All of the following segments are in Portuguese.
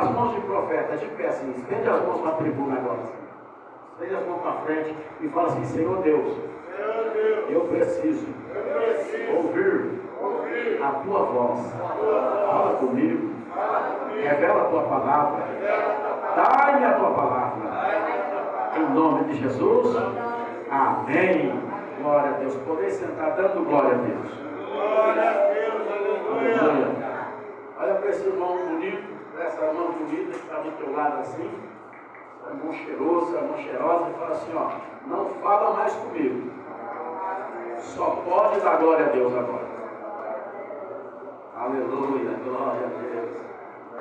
as mãos de profeta, de pé assim, estende as mãos para a tribuna agora. Assim. Estende as mãos para frente e fala assim: Senhor Deus, eu preciso ouvir a tua voz. Fala comigo, revela a tua palavra, dá-me a tua palavra. Em nome de Jesus, amém. Glória a Deus. Poder sentar dando glória a Deus. Glória a Deus, aleluia. Olha para esse irmão bonito, essa mão bonita que está do teu lado assim, essa mão cheirosa, essa mão cheirosa, e fala assim: ó, não fala mais comigo, só pode dar glória a Deus agora. Aleluia, glória a Deus,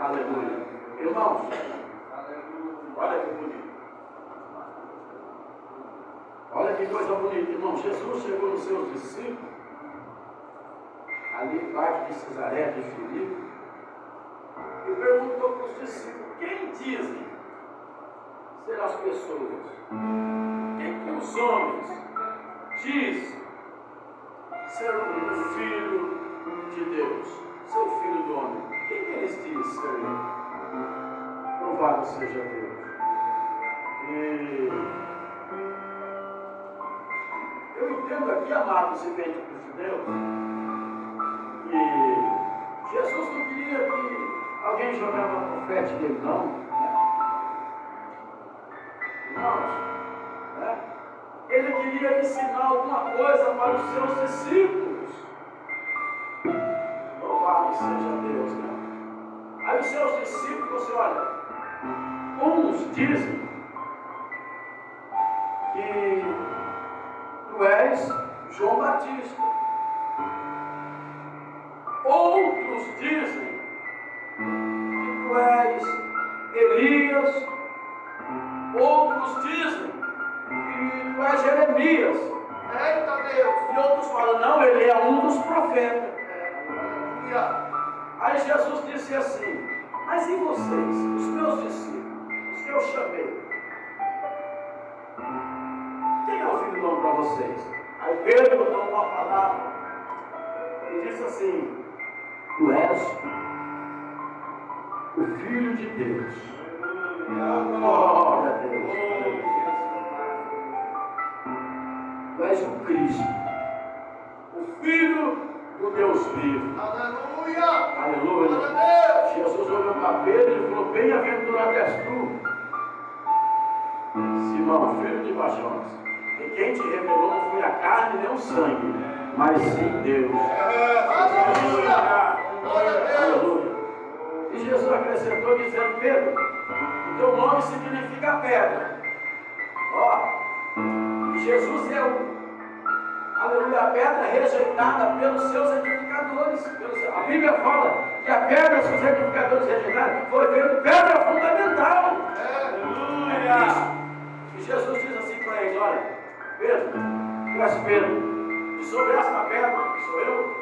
aleluia. Irmãos, olha que bonito, olha que coisa bonita, irmão. Jesus chegou nos seus discípulos, ali parte de Cesaré de Filipe, e perguntou para os discípulos: quem dizem ser as pessoas? Quem que os homens dizem ser o Filho de Deus, ser o Filho do homem? Quem que eles dizem ser ele? Louvado seja Deus. E eu entendo aqui, amados e benditos de Deus, que Jesus não queria que alguém jogava confete nele, não. Irmãos, né? Ele queria ensinar alguma coisa para os seus discípulos. Louvado seja Deus, né? Aí os seus discípulos, você olha, uns dizem que tu és João Batista. Outros dizem que tu és Elias. Outros dizem que tu és Jeremias. Eita Deus. E outros falam: não, ele é um dos profetas. Aí Jesus disse assim: mas e vocês, os meus discípulos, os que eu chamei? Quem é o Filho do Homem para vocês? Aí Pedro tomou uma palavra e disse assim: tu és o Filho de Deus. Glória a Deus. Tu és o Cristo, o Filho do Deus vivo. Aleluia. Aleluia. Glória a Deus. Jesus olhou para Pedro e falou: bem-aventurado és tu, Simão, filho de Bajonas. E quem te revelou não foi a carne nem o sangue, mas sim Deus. Aleluia. Glória a Deus. Aleluia. E Jesus acrescentou dizendo: Pedro, o teu nome significa pedra. Ó, Jesus é aleluia, a pedra rejeitada pelos seus edificadores. A Bíblia fala que a pedra que os edificadores rejeitaram foi feita pedra fundamental. Aleluia. E Jesus diz assim para ele: olha, Pedro, tu és Pedro, e sobre essa pedra, que sou eu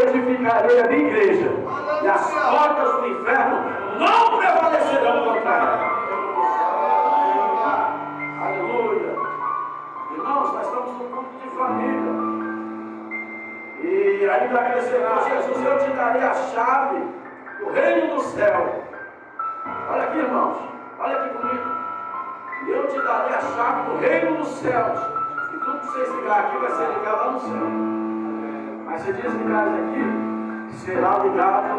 edificarei a minha igreja, e as portas do inferno não prevalecerão contra ela. Aleluia. Irmãos, nós estamos num culto de família. E ainda acrescentou Jesus: eu te darei a chave do reino do céu. Olha aqui, irmãos, olha que bonito. Eu te darei a chave do reino dos céus. E tudo que vocês ligar aqui vai ser ligado lá no céu. Mas se desligar aqui, será desligado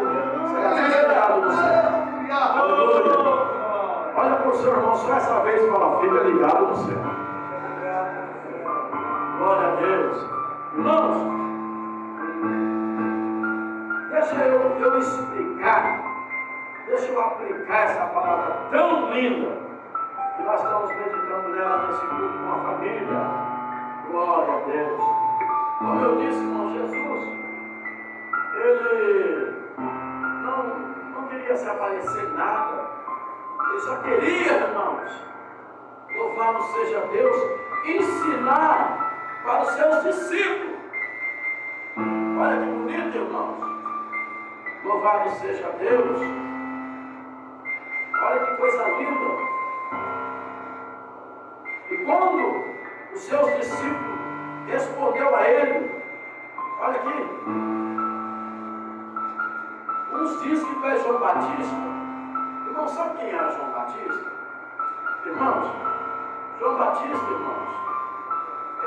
no céu. Aleluia. Olha para o seu irmão só essa vez e fala: fica ligado no céu. Glória a Deus. Irmãos, deixa eu explicar, deixa eu aplicar essa palavra tão linda que nós estamos meditando nela nesse culto com a família. Glória a Deus. Como eu disse, irmão, Jesus, ele não queria se aparecer em nada. Ele só queria, irmãos, louvado seja Deus, ensinar para os seus discípulos. Olha que bonito, irmãos. Louvado seja Deus. Olha que coisa linda. E quando os seus discípulos respondeu a ele, olha aqui, uns dizem que tu és João Batista. Irmão, sabe quem era João Batista? Irmãos, João Batista, irmãos,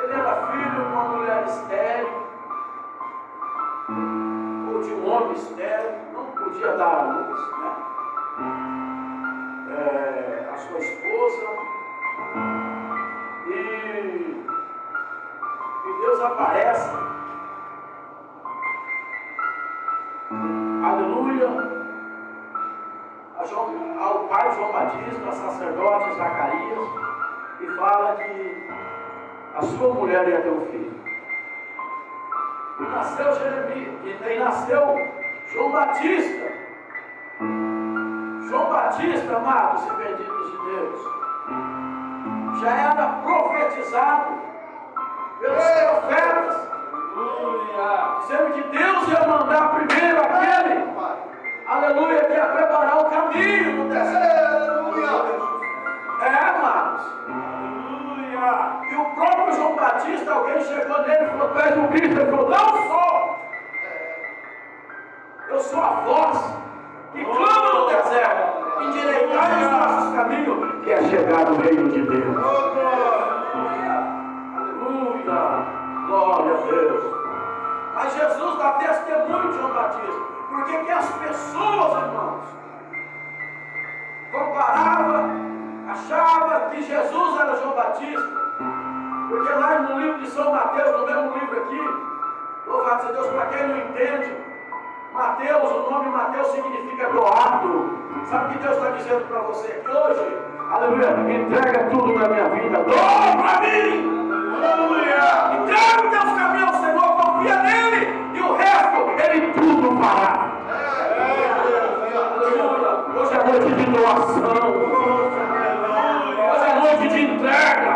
ele era filho de uma mulher estéril, ou de um homem estéril, não podia dar à luz, né? A sua esposa, e Deus aparece, aleluia, ao pai de João Batista, sacerdote Zacarias, e fala que a sua mulher ia ter um filho. E nasceu Jeremias, e nasceu João Batista. João Batista, amados e benditos de Deus, já era profetizado pelos profetas, dizendo que Deus ia mandar primeiro aquele, aleluia, que ia preparar o caminho no deserto. Amados. E o próprio João Batista, alguém chegou nele e falou: tu és o Cristo? Ele falou: não sou. Eu sou a voz que clama no deserto, endireitai os nossos caminhos, que é chegar no reino de Deus. Aleluia, glória a Deus. Mas Jesus dá testemunho de João Batista, porque que as pessoas, irmãos, achava que Jesus era João Batista, porque lá no livro de São Mateus, no mesmo livro aqui, louvado seja Deus, para quem não entende, Mateus, o nome Mateus significa doado. Sabe o que Deus está dizendo para você aqui hoje? Aleluia, entrega tudo na minha vida, doa para mim, aleluia, entrega os teus caminhos ao Senhor, confia nele, e o resto, ele tudo fará. Aleluia, hoje é noite de doação, hoje é noite de entrega.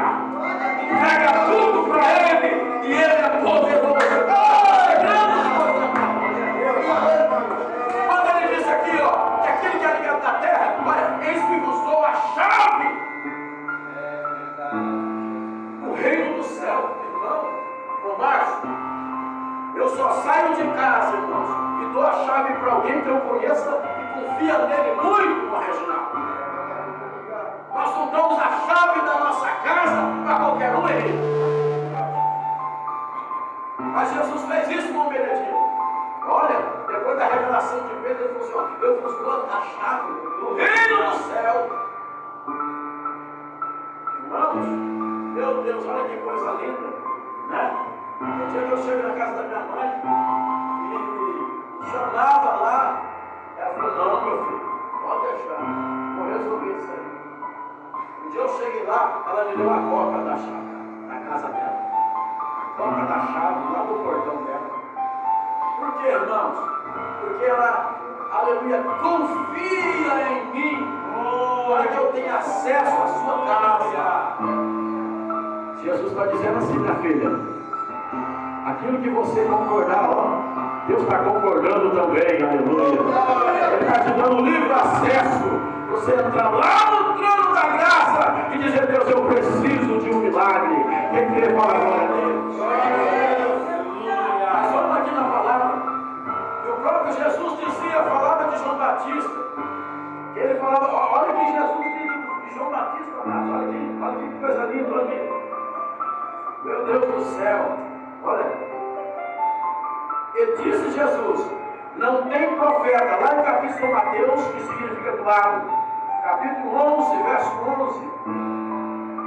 Entrega tudo para ele, e ele é poderoso. Quando ele disse aqui, ó, que aquele que é ligado na terra, olha, eis que vos dou a chave. O reino do céu, irmão, ô Márcio, eu só saio de casa, irmãos, e dou a chave para alguém que eu conheça e confia nele muito, no Reginaldo. Nós não damos a chave da nossa casa para qualquer um aí. Mas Jesus fez isso com o Benedito. Olha, depois da revelação de Pedro, ele falou assim: eu vos dou a chave do reino do céu. Irmãos, meu Deus, olha que coisa linda, né? Um dia que eu chego na casa da minha mãe e chamava lá, ela falou: não, meu filho, pode deixar, vou resolver isso aí. Um dia eu cheguei lá, ela me deu a cópia da chave, na casa dela. A cópia da chave lá do portão dela. Por quê, irmãos? Porque ela, aleluia, confia em mim, para que eu tenha acesso à sua casa. Jesus está dizendo assim, minha filha, aquilo que você concordar, ó, Deus está concordando também, aleluia. Ele está te dando livre acesso. Você entrar lá no trono da graça e dizer: Deus, eu preciso de um milagre. Quem crê, fala glória a Deus. Mas vamos aqui na palavra. E o próprio Jesus dizia, falava de João Batista. Ele falava: olha que Jesus diz de João Batista, olha que coisa linda, olha aqui. Meu Deus do céu, olha. E disse Jesus: não tem profeta, lá no capítulo de Mateus, que significa do lado. Capítulo 11, verso 11.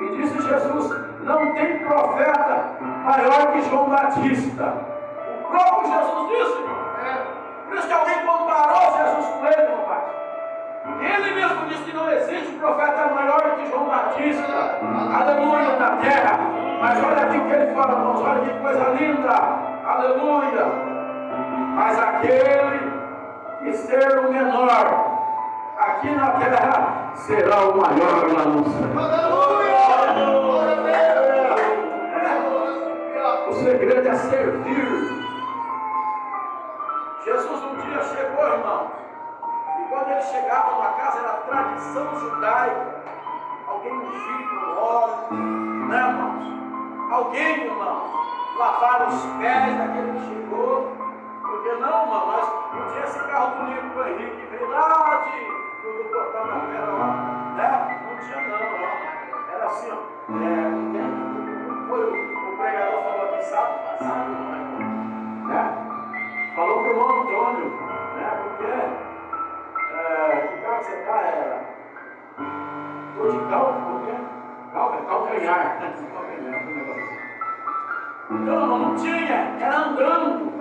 E disse Jesus: não tem profeta maior que João Batista. O próprio Jesus disse. Por isso que alguém comparou Jesus com ele, rapaz. Ele mesmo disse que não existe profeta maior que João Batista. Aleluia, na terra. Mas olha aqui o que ele fala, irmãos. Olha que coisa linda. Aleluia. Mas aquele que ser o menor aqui na terra será o maior lá no céu. O segredo é servir. Jesus um dia chegou, irmão, e quando ele chegava na casa, era tradição judaica, alguém ungir com óleo, né, irmãos? Alguém, irmão, lavar os pés daquele que chegou. Porque não, irmão, mas um dia esse carro bonito do Henrique veio lá do portão da calcanhar. Não tinha, era andando.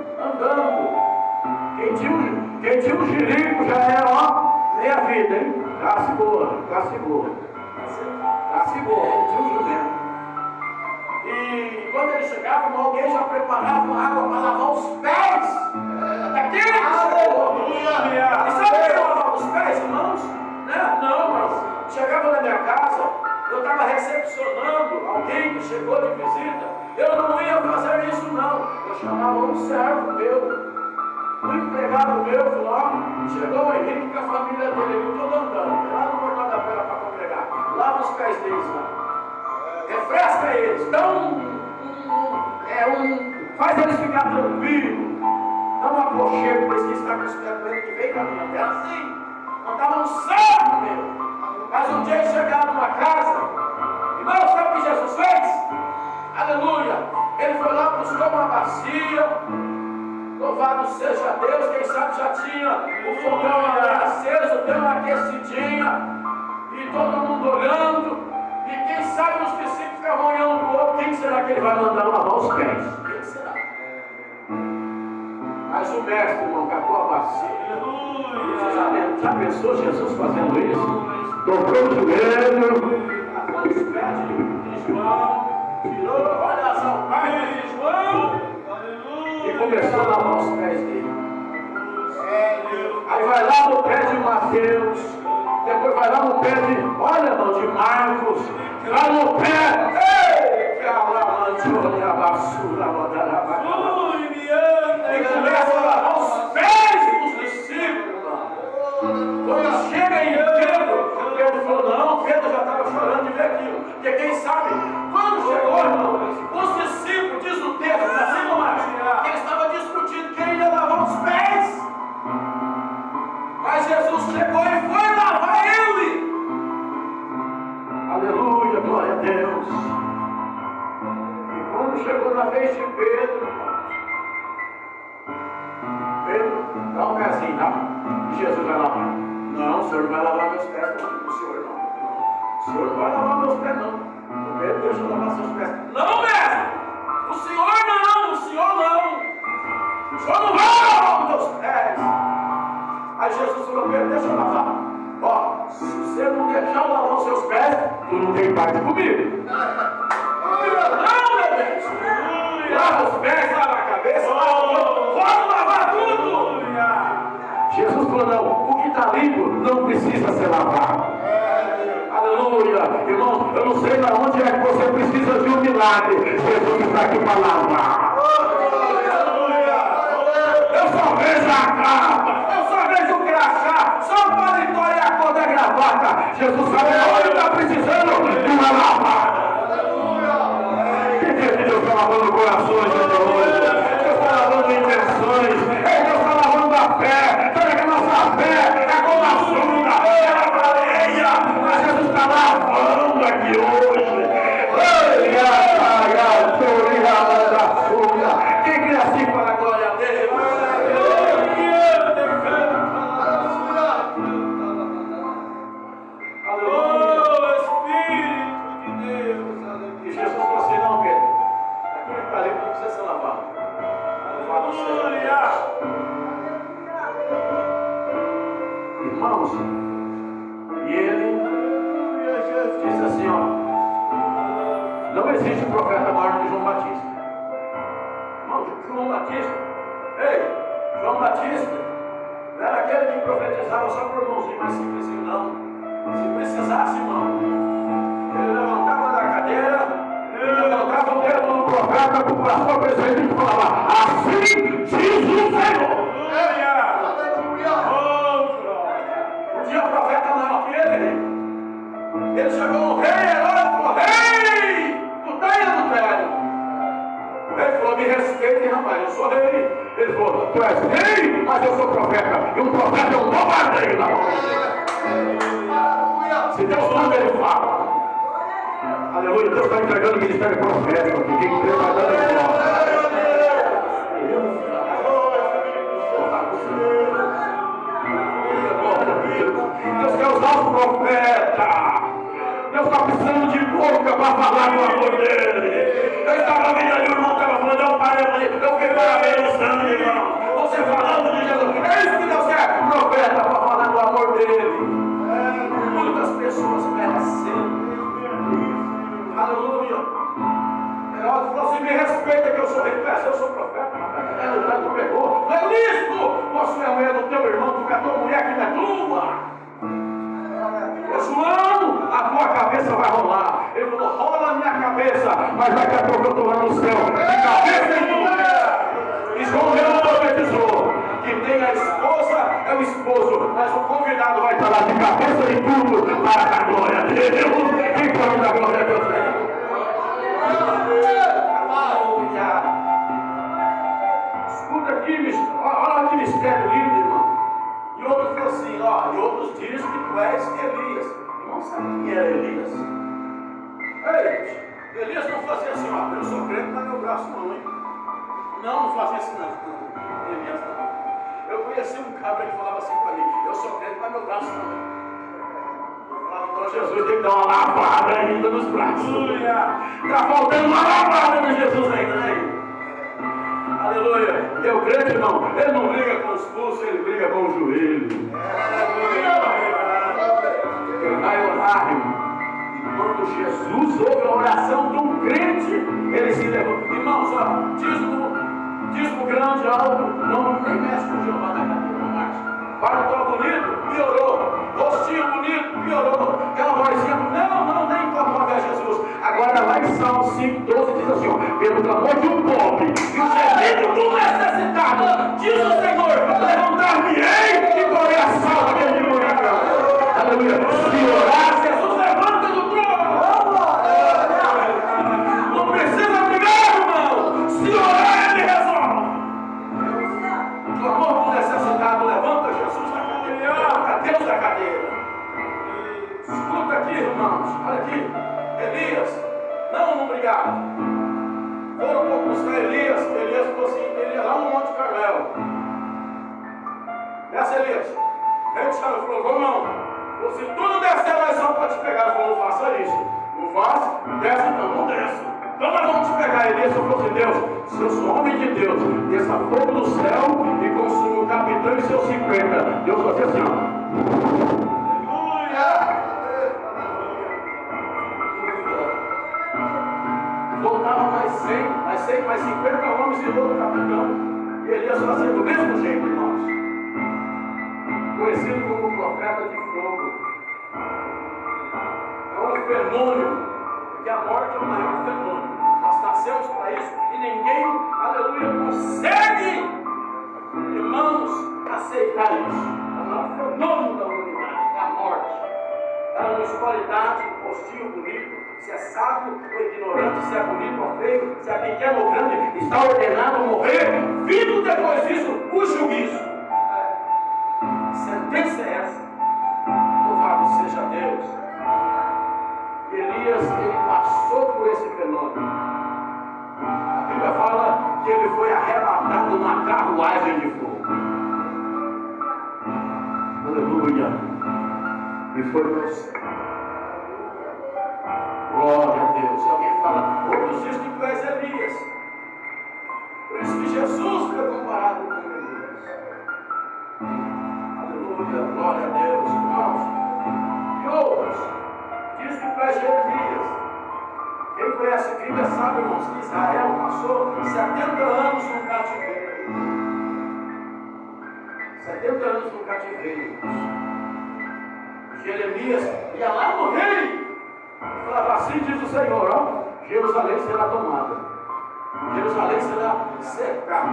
Quem tinha um jirico já era, ó, meia vida, hein? Tá segura. Quem tinha um jumento. E quando ele chegava, alguém já preparava água para lavar os pés daquele que chegou. E sabe quem lavava os pés, irmãos? Né? Não, mas chegava na minha casa, eu estava recepcionando alguém que chegou de visita, eu não ia fazer isso não. Eu chamava um servo meu, um empregado meu, falou, ó, chegou o Henrique com a família dele, eu estou andando, lá no portão da Pela para congregar, lava os pés deles lá. Refresca eles, faz eles ficar tranquilos, dá um aconchego para eles que estão com os pés doentes que vem caminhando. Era assim, não estava um santo meu. Mas um dia eles chegaram numa casa, irmão, sabe o que Jesus fez? Aleluia! Ele foi lá, buscou uma bacia, louvado seja Deus, quem sabe já tinha o fogão ali aceso, deu uma aquecidinha, e todo mundo olhando. E quem sabe os discípulos ficavam olhando para o outro, quem será que ele vai mandar lavar os pés? Quem será? Mas o mestre, irmão, catou a bacia. Você já pensou Jesus fazendo isso? Dobrou o joelho, lavou os pés de João, tirou, olha as alpargas de João, e começou a lavar os pés dele. Aí vai lá no pé de Mateus. Depois vai lá no pé de, olha, irmão, de Marcos, vai no pé, ei, a basura, e começa a lavar os pés dos discípulos. Quando chega em Pedro falou, não, Pedro já estava chorando de ver aquilo, porque quem sabe, quando chegou, irmão, os discípulos, diz o texto, assim não acha, que eles estavam discutindo quem ia lavar os pés. Mas Jesus chegou e foi lavar ele. Aleluia, glória a Deus. E quando chegou na vez de Pedro, dá um pezinho, tá? E Jesus vai lavar. Não, o Senhor não vai lavar meus pés, não. O Senhor não. O Senhor não vai lavar meus pés, não. O Pedro deixa eu lavar seus pés. Não, mestre! O Senhor não! O Senhor não! O Senhor não vai lavar meus pés! Aí Jesus falou, Pedro, deixa eu lavar. Ó, se você não deixar eu lavar os seus pés, tu não tem parte comigo. Não, meu Deus! Lava os pés, lava a cabeça, pode lavar tudo! Jesus falou, não, o que está limpo não precisa ser lavado. Aleluia! Irmão, eu não sei para onde é que você precisa de um milagre. Jesus está aqui para lavar. Eu só vejo a capa. Só para vitória a cor da gravata. Jesus sabe onde está precisando de uma lavada. Que Deus está lavando corações hoje. Deus está lavando intenções. Deus está lavando a fé. Sabe que a nossa fé é como a sombra, é a areia. Mas Jesus está lavando aqui hoje. Quem crê assim para a glória dele? Irmãos, e ele disse assim, ó, não existe um profeta maior que João Batista. Irmão, João Batista, João Batista não era aquele que profetizava só por mãozinho mais simplesinho, não. Se precisasse, irmão, ele levantava da cadeira, levantava o dedo no profeta para o pastor presente e falava, assim diz o Senhor. O profeta não era ele chegou no rei Herodes e falou, rei, tu está aí no velho. O rei falou, me respeite, rapaz, eu sou rei. Ele falou, tu és rei, mas eu sou profeta. E um profeta é um bombardeio na mão. Se Deus manda, ele fala. Aleluia, Deus está entregando o ministério profético aqui. Quem crê vai dando glória. Deus quer usar os profetas. Deus está precisando de boca para falar falar do amor dele. Eu estava vendo ali, o irmão estava falando, eu parei, eu fiquei parabenizando, irmão. Você falando de Jesus. É isso que Deus quer. O profeta para falar do amor dele. Muitas pessoas merecendo. Aleluia. Herodes falou assim: me respeita que eu sou rei. Eu sou profeta. Ele tanto pegou. Não é lícito. Você é a mulher do teu irmão, tu é tua mulher que não é tua. João, a tua cabeça vai rolar. Ele falou: rola a minha cabeça, mas daqui a pouco eu estou lá no céu. De cabeça em tudo. E João mesmo profetizou que tem a esposa, é o esposo, mas o convidado vai estar lá de cabeça em tudo para a glória de Deus. Quem fala da glória de Deus aí? Escuta aqui, olha que mistério lindo, irmão. E outro falou assim, ó, e outros dizem que tu és Elias. Não sabe quem era Elias. Ei, Elias não fazia assim, ó, eu sou crente, mas meu braço não, hein? Não fazia assim não. Elias não. Eu conheci um cabra que falava assim para mim, eu sou crente, mas meu braço não. Então Jesus tem que dar uma lavada ainda nos braços. Está faltando uma lavada no Jesus ainda, né? Aleluia. E o crente, irmão, ele não briga com os pulsos, ele briga com o joelho. Ele vai orar, irmão. E quando Jesus ouve a oração de um crente, ele se levanta. Irmãos, ó, dízimo grande, alto, não nem mexe com o Jeová da cadeira, não marcha. Paletó bonito, piorou. Rostinho bonito, piorou. Aquela vozinha, não, nem incomoda a Jesus. Agora lá em Salmo 5:12 diz assim, ó, pelo clamor de um pobre e o gemido do necessitado, diz o Senhor, levantar-me-ei e porei a salva dentro de lugar. Aleluia. Se orar, Jesus levanta do trono. Não precisa brigar, irmão. Se orar, ele resolve. O clamor do necessitado levanta Jesus da cadeira. Levanta Deus da cadeira. Escuta aqui, irmãos. Olha aqui. Elias, não brigaram. Foram buscar Elias falou assim, Elias lá no Monte Carmelo. Desce, Elias. Aí o Senhor falou, vamos não. Falou, se tu não descer lá, só para te pegar. Ele falou, não faça isso. Não faça? Desce então, não desce. Então nós vamos te pegar. Elias falou assim, Deus, se eu sou homem de Deus, desça fogo do céu e consuma o capitão e seus 50. Deus fazia assim, ó. Voltava mais 100, mais 50 homens e outro capitão. E Elias fazia do mesmo jeito, irmãos. Conhecido como o profeta de fogo. É um fenômeno, porque a morte é o maior fenômeno. Nós nascemos para isso e ninguém, aleluia, consegue, irmãos, aceitar isso. É o maior fenômeno da humanidade, é a morte. Ela não escolhe idade, postinho bonito, se é sábio ou ignorante, se é bonito ou feio, se é pequeno ou grande, está ordenado a morrer, vindo depois disso o juízo. Sentença é essa. Louvado seja Deus. Elias, ele passou por esse fenômeno. A Bíblia fala que ele foi arrebatado numa carruagem de fogo. Aleluia. E foi para o céu. Glória a Deus. E alguém fala, outros dizem que tu és Elias. Por isso que Jesus foi comparado com Elias. Aleluia, glória a Deus, irmãos. E outros dizem que tu és Jeremias. Quem conhece a Bíblia sabe, irmãos, que Israel passou 70 anos no cativeiro. 70 anos no cativeiro. Jeremias ia lá no rei. Falava assim, diz o Senhor, ó, Jerusalém será tomada, Jerusalém será cercada.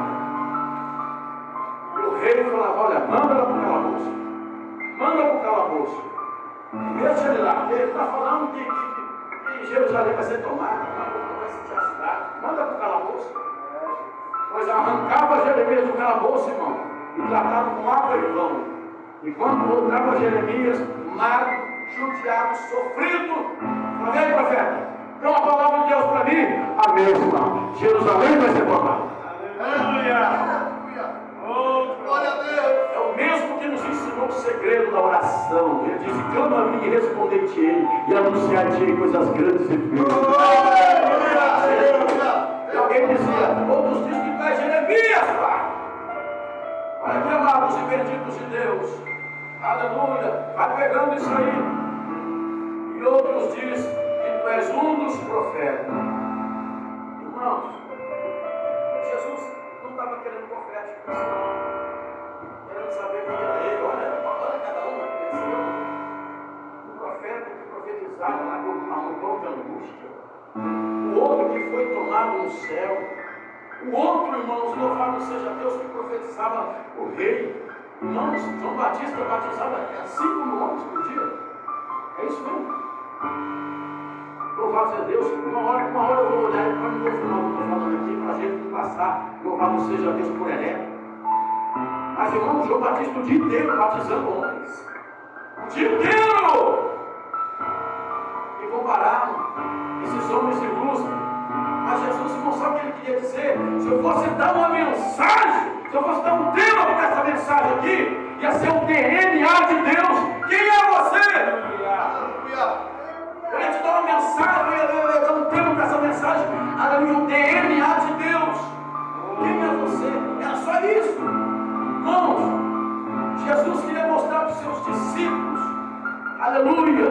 E o rei falava, olha, manda ela para o calabouço, manda para o calabouço, deixa ele lá, porque ele está falando que Jerusalém vai ser tomada, vai se chacinar, manda para o calabouço. Pois arrancava Jeremias do calabouço, irmão, e tratava com água e pão. E quando voltava Jeremias, magro, judiado, sofrido, falei, profeta, tem uma palavra de Deus para mim? Amém, irmão. Jerusalém vai ser tomada. Aleluia. Glória a Deus. É o mesmo que nos ensinou o segredo da oração. Ele disse: clama a mim e responder-te-ei, e anunciar-te-ei coisas grandes e firmes. E alguém dizia, outros dizem que tu és Jeremias, pai. Olha que amados e benditos de Deus. Aleluia. Vai pegando isso aí. E outros dizem que tu és um dos profetas. Irmãos, Jesus não estava querendo profético, não. Querendo saber quem era ele. Olha cada um que desceu. Um profeta que profetizava lá no pão de angústia. O outro que foi tomado no céu. O outro, irmãos, louvado seja Deus, que profetizava o rei. Irmãos, João Batista batizava 5.000 homens por dia. É isso mesmo. Louvado seja Deus. Uma hora eu vou olhar para o final que eu estou falando aqui, para a gente passar. Louvado seja Deus por Ené. Mas, irmão, João Batista o dia inteiro batizando homens. O dia inteiro! E compararam esses homens ilustres. Mas Jesus, não sabe o que ele queria dizer. Se eu fosse dar uma mensagem, se eu fosse dar um tema para essa mensagem aqui, ia ser o DNA de Deus. Quem é você? Aleluia. Eu ia te dar uma mensagem, eu ia dar um tema para essa mensagem. Aleluia, o DNA de Deus. Quem é você? Era só isso. Irmãos, Jesus queria mostrar para os seus discípulos, aleluia,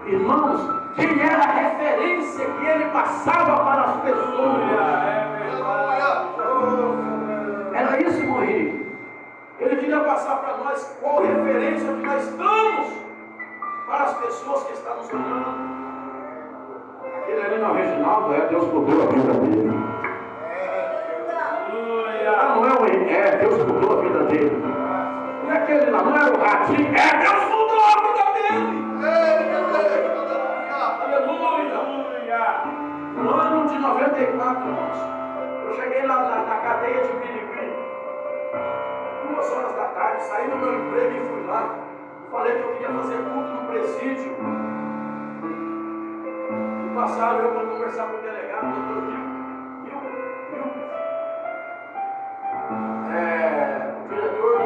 irmãos, quem era a referência que ele passava para as pessoas. Era isso, irmão Henrique. Ele queria passar para nós qual referência que nós damos para as pessoas que estão nos olhando. Aquele ali no Reginaldo, Deus mudou a vida dele. Não é o Henrique, Deus mudou a vida dele. E aquele lá, não era o ratinho, Deus mudou a vida dele. Aleluia. No ano de 94, irmãos, eu cheguei lá na cadeia de Birigui, 2 horas da tarde, saí do meu emprego e fui lá. Falei que eu queria fazer culto no presídio. E passaram eu para conversar com o delegado, o doutor o diretor do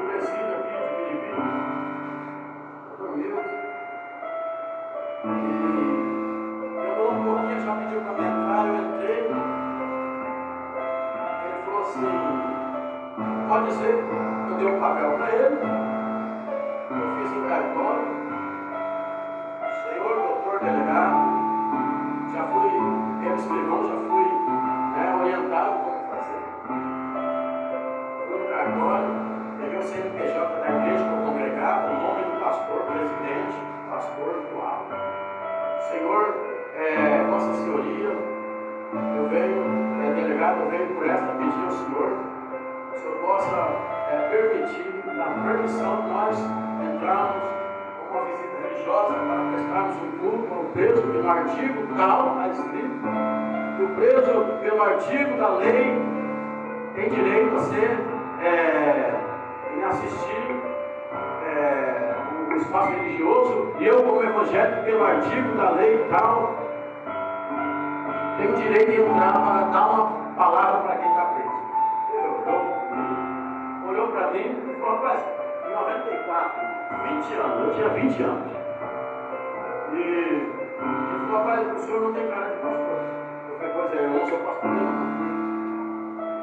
presídio aqui de Birigui, doutor Milton. E eu um pouquinho, já pediu para me entrar, eu entrei. Ele falou assim, pode ser, eu dei um papel para ele. Eu fiz em cartório, senhor doutor delegado, já fui, eu escrivão, já fui orientado como fazer. Fui no cartório, peguei o CNPJ da igreja que eu congregava, o nome do pastor, presidente, pastor atual. Senhor, Vossa Senhoria, eu venho, delegado, eu venho por esta pedir ao senhor, que o senhor possa permitir, dar permissão de nós entrarmos com uma visita religiosa para prestarmos um culto ao preso pelo artigo tal, está escrito, que o preso pelo artigo da lei tem direito a ser em assistir o espaço religioso, e eu, como evangélico, pelo artigo da lei tal, tenho direito de entrar para dar uma palavra para quem está preso. Ele olhou para mim e falou: rapaz, em 94, 20 anos, eu tinha 20 anos. E ele falou: rapaz, o senhor não tem cara de pastor. Eu falei: pois é, eu não sou pastor não.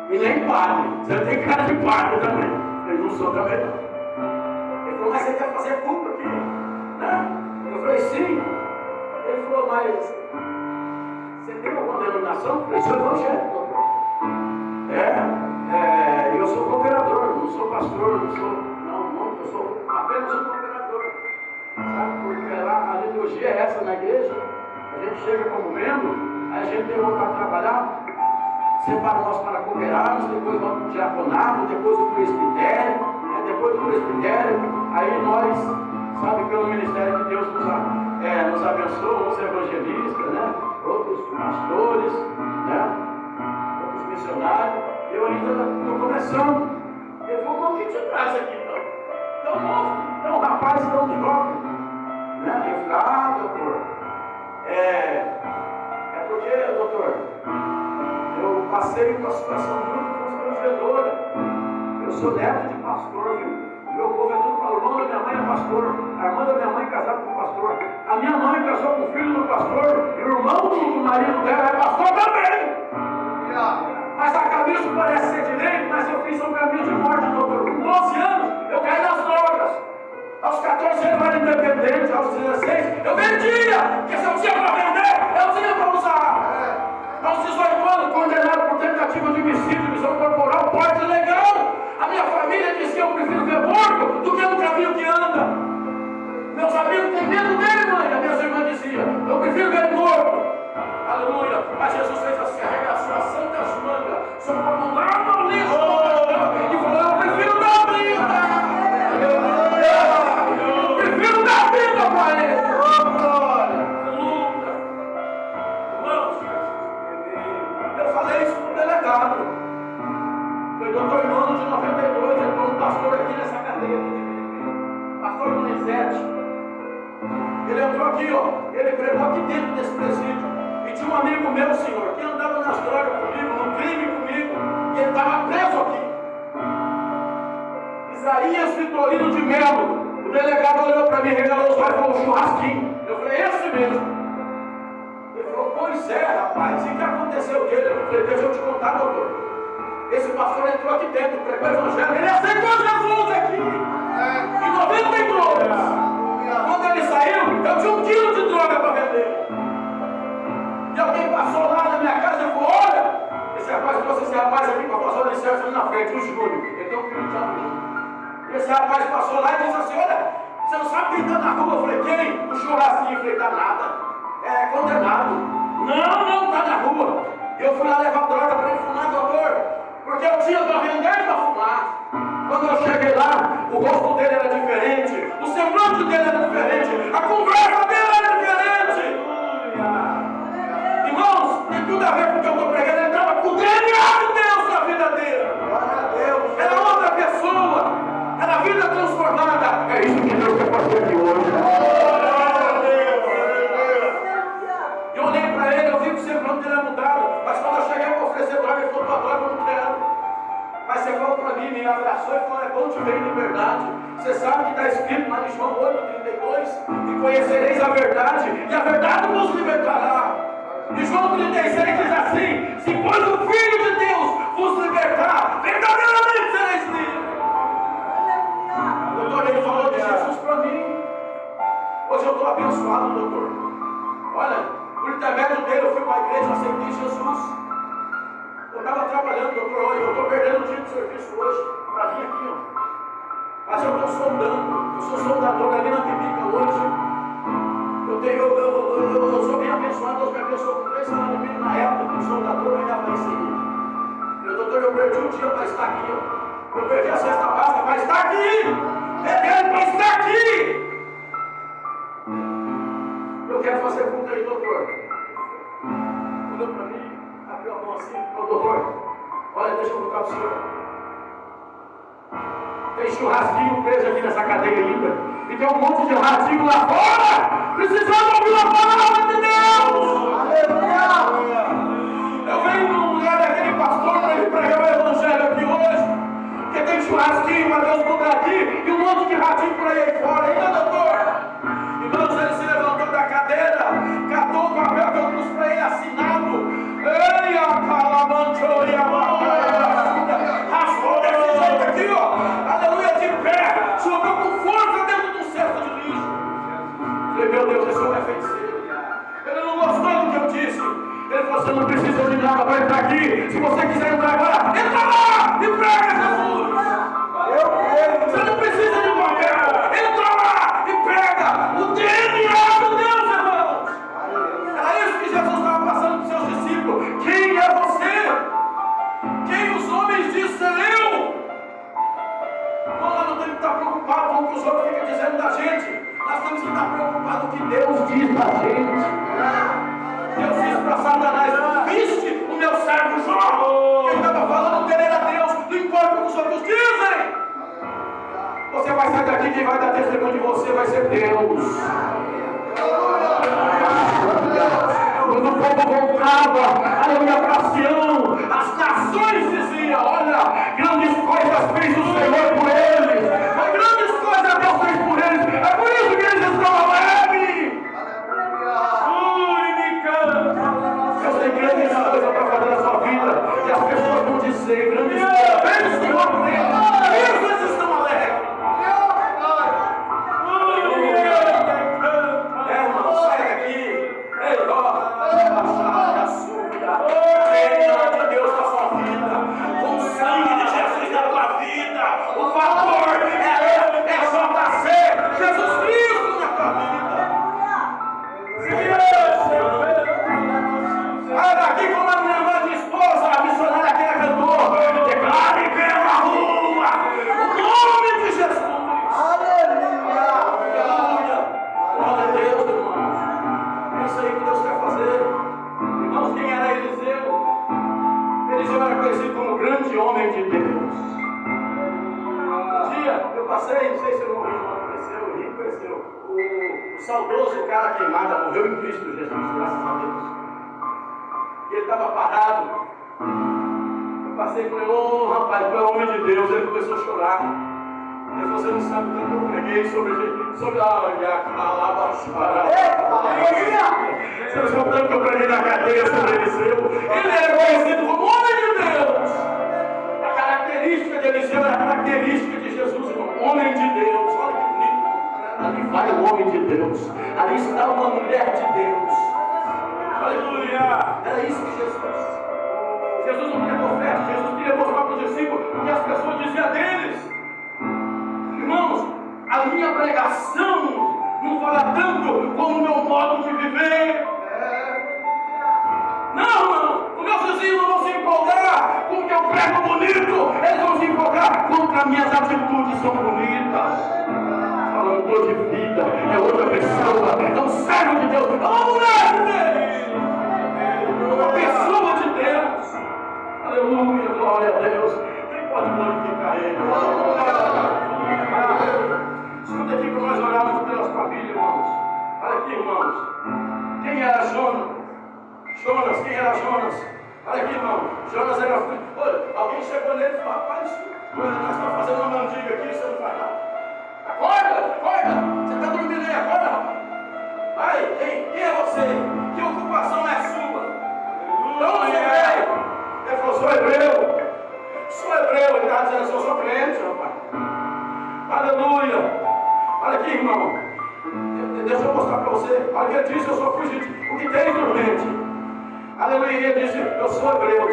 E nem padre, você não tem cara de padre também. Eu não sou também não. Ele falou: mas você quer fazer culto aqui? Né? Eu falei: sim. Ele falou: mas você tem alguma denominação? Eu falei: sou evangélico, doutor. Eu sou cooperador, não sou pastor, não sou. Não, eu sou apenas um cooperador. Sabe? Porque a liturgia é essa na igreja. A gente chega como membro, aí a gente tem vontade de trabalhar, separa nós para cooperarmos, depois vamos para o diaconato, depois o presbitério, depois do presbitério, aí nós, sabe, pelo ministério que Deus nos abençoa, uns evangelistas, né? Outros pastores, né? Outros missionários. Eu ainda estou começando. Ele falou: não, o que te traz aqui então? Tão novo, tão rapaz, tão jovem. Né? Eu falei: ah, doutor, é porque, doutor, eu passei uma situação muito constrangedora. Eu sou neto de pastor, viu? Meu povo é tudo, o irmão da minha mãe é pastor, a irmã da minha mãe é casada com pastor, a minha mãe casou com o filho do pastor, e o irmão do marido dela é pastor também. Mas a caminho parece ser direito, mas eu fiz um caminho de morte, doutor. Com 12 anos, eu caí nas drogas. Aos 14 anos eu era independente, aos 16 eu vendia, porque se eu tinha para vender, eu tinha para usar. Aos 18 anos, condenado por tentativa de homicídio, visão corporal, porte ilegal. A minha família disse que eu prefiro ver morto do que no caminho que anda. Meus amigos têm medo dele, mãe. A minha irmã dizia, eu prefiro ver ele morto. Aleluia. Mas Jesus fez assim, arregaçou as santas mangas, socou a mão lá no lixo, e falou, eu prefiro dar vida. Eu prefiro dar vida para ele. Aleluia. Irmãos, eu falei isso para o delegado. Foi doutor Nono de 92, entrou um pastor aqui nessa cadeia aqui de Birigui. Pastor Donizete. Ele entrou aqui, ó. Ele pregou aqui dentro desse presídio. E tinha um amigo meu, senhor, que andava nas drogas comigo, no crime comigo. E ele estava preso aqui. Isaías Vitorino de Melo. O delegado olhou para mim, regalou os olhos e falou, churrasquinho. Eu falei, esse mesmo. Ele falou, pois é, rapaz. E o que aconteceu dele? Eu falei, deixa eu te contar, doutor. Esse pastor entrou aqui dentro, pregou o evangelho, ele aceitou Jesus aqui, em 92. Quando ele saiu, eu tinha 1 quilo de droga para vender. E alguém passou lá na minha casa e falou, olha, esse rapaz trouxe esse rapaz aqui para passar licença ali na frente, o Júnior. Ele tem um filho de amigo. E esse rapaz passou lá e disse assim, olha, você não sabe quem está na rua? Eu falei, quem? O churrasquinho. Eu falei, tá nada. É condenado. Não, tá na rua. E eu fui lá levar droga para ele fumar, doutor. Porque eu tinha para vender e para fumar. Quando eu cheguei lá, o rosto dele era diferente, o semblante dele era diferente, a conversa dele era diferente. Irmãos, tem tudo a ver com o que eu estou pregando. Ele estava com o DNA de Deus na vida dele. Era outra pessoa, era a vida transformada. É isso que Deus quer fazer aqui hoje. Eu olhei para ele, eu vi que o semblante dele era mudado. Mas quando eu cheguei para oferecer droga, ele falou, tua droga eu não quero. Mas você falou para mim, me abraçou e falou, é bom te ver em liberdade. Você sabe que está escrito lá em João 8,32, e conhecereis a verdade, e a verdade vos libertará. E João 36 diz assim, se pois o Filho de Deus vos libertar, verdadeiramente sereis livres. Doutor, ele falou de Jesus para mim. Hoje eu estou abençoado, doutor. Olha, por intermédio dele eu fui para a igreja, aceitei Jesus. Eu estava trabalhando, doutor, olha, eu estou perdendo o dia de serviço hoje para vir aqui, ó. Mas eu estou soldando, eu sou soldador ali na Bibica hoje. Eu sou bem abençoado, Deus me abençoou com 3 salários mínimos na época, que o soldador ganhava isso aí. Meu doutor, eu perdi um dia para estar aqui, ó. Eu perdi a sexta pasta para estar aqui. É dele para estar aqui. Eu quero fazer culto aí, doutor. Olhou para mim, abriu a mão assim, falou, doutor, olha, deixa eu contar para o senhor. Tem churrasquinho preso aqui nessa cadeia ainda. E tem um monte de ratinho lá fora. Precisamos ouvir a palavra de Deus. Aleluia. Eu venho num lugar daquele pastor para ele pregar o evangelho aqui hoje. Porque tem churrasquinho para Deus mudar aqui. E um monte de ratinho por aí fora ainda, doutor. Irmãos, ele se levantou da cadeira, catou o papel que eu trouxe para ele assinado. Ei, a calamanchoria, raspou desse jeito aqui, ó. Aleluia, de pé. Jogou com força dentro de um cesto de lixo. Falei, meu Deus, esse homem é feiticeiro. Ele não gostou do que eu disse. Ele falou, você não precisa de nada para entrar aqui. Se você quiser entrar agora, entra lá e prega Jesus. Você não precisa de papel. Entra lá e prega o DNA de Deus, irmãos. Era isso que Jesus estava passando para os seus discípulos. Quem é você? Quem os homens dizem ser eu? Nós não temos que estar preocupados com o que os outros ficam dizendo da gente. Nós temos que estar preocupados com o que Deus diz da gente. Deus disse para Satanás, viste o meu servo Jó? Quem estava falando dele era Deus, não importa o que os outros dizem. Você vai sair daqui, quem vai dar testemunho de você vai ser Deus. Quando o povo voltava, aleluia, para Sião, as nações diziam, olha, grandes coisas fez o Senhor. homem de Deus. Um dia eu passei, não sei se o João conheceu, o Rico conheceu, o saudoso cara queimado morreu em Cristo Jesus, graças a Deus. E ele estava parado. Eu passei e falei, ô rapaz, tu é homem de Deus. Ele começou a chorar. Ele falou, você não sabe o tanto eu preguei sobre a labaxara. Você não sabe o tanto que eu preguei na cadeia sobre Eliseu. Ele era conhecido como homem de Deus. A característica de Eliseu era a característica de Jesus, irmão. Homem de Deus. Olha que bonito. Ali vai o homem de Deus. Ali está uma mulher de Deus. Aleluia. Era isso que Jesus. Jesus não queria profeta. Jesus queria mostrar para os discípulos o que as pessoas diziam deles. Irmãos, a minha pregação não fala tanto como o meu modo de viver. Não, irmão, os meus vizinhos não vão se empolgar com o que eu prego bonito. Eles vão se empolgar com que as minhas atitudes são bonitas. Falando de vida, é outra pessoa, é um servo de Deus, é uma mulher de Deus, uma pessoa de Deus. Aleluia, glória a Deus. Quem pode glorificar Ele? Escuta aqui para nós olharmos pelas famílias, irmãos. Olha aqui, irmãos. Quem era Jonas? Jonas, quem era Jonas? Olha aqui, irmão. Jonas era filho. Olha, alguém chegou nele e falou, rapaz, nós estamos fazendo uma mandiga aqui, você não faz nada. Acorda, acorda. Você está dormindo aí, acorda, rapaz. Vai, quem é você? Que ocupação é sua? Então você veio. Ele falou, sou hebreu. Sou hebreu. Ele estava dizendo, eu sou crente, rapaz. Aleluia. Olha aqui, irmão. Deixa eu mostrar para você. Olha que ele disse, eu sou fugitivo. O que tem dormente? Aleluia. Ele disse, eu sou hebreu.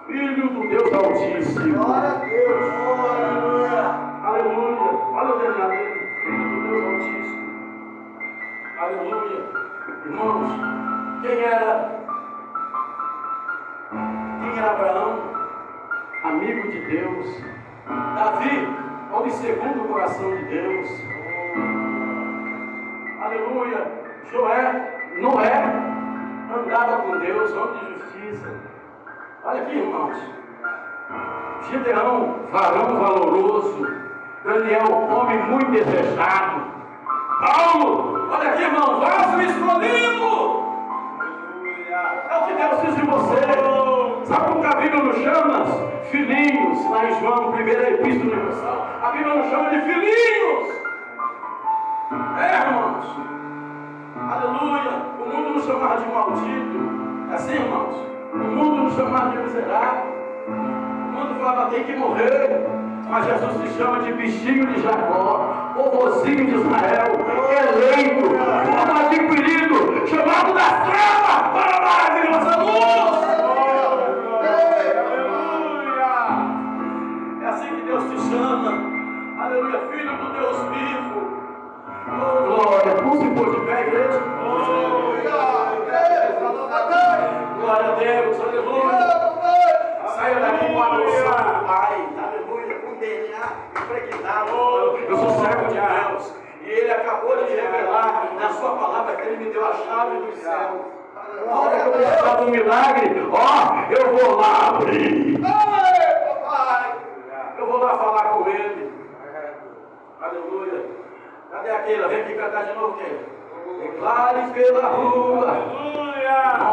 Filho do Deus Altíssimo. Glória a Deus. Aleluia. Aleluia. Olha o verdadeiro. Filho do Deus Altíssimo. Aleluia. Irmãos, quem era Abraão? Amigo de Deus. Davi, homem segundo o coração de Deus. Aleluia. Noé andava com Deus, homem de justiça. Olha aqui, irmãos. Gideão, varão valoroso. Daniel, homem muito desejado. Paulo, olha aqui, irmão, vaso escolhido. É o que Deus fez de você. Sabe como a Bíblia nos chama? Filhinhos, lá em João, primeira epístola universal. A Bíblia nos chama de filhinhos. Irmãos. Aleluia. O mundo nos chamava de maldito. É assim, irmãos. O mundo nos chamava de miserável. O mundo falava, tem que morrer. Mas Jesus se chama de bichinho de Jacó, povozinho de Israel, eleito, povo adquirido, chamado das trevas para a maravilhosa luz. É assim que Deus te chama. Aleluia, filho do Deus vivo. Oh, glória. Vamos se pôr de pé, igreja? Glória a Deus, aleluia. Saia daqui com a noção do Pai, aleluia, com DNA impregnado. Eu sou servo de Deus. E Ele acabou de revelar na sua palavra que Ele me deu a chave do céu. A hora que eu precisar de um milagre, eu vou lá abrir. Eu vou lá falar com Ele. Aleluia. Cadê aquela? Vem aqui cantar de novo, quem? Declare pela rua. Aleluia.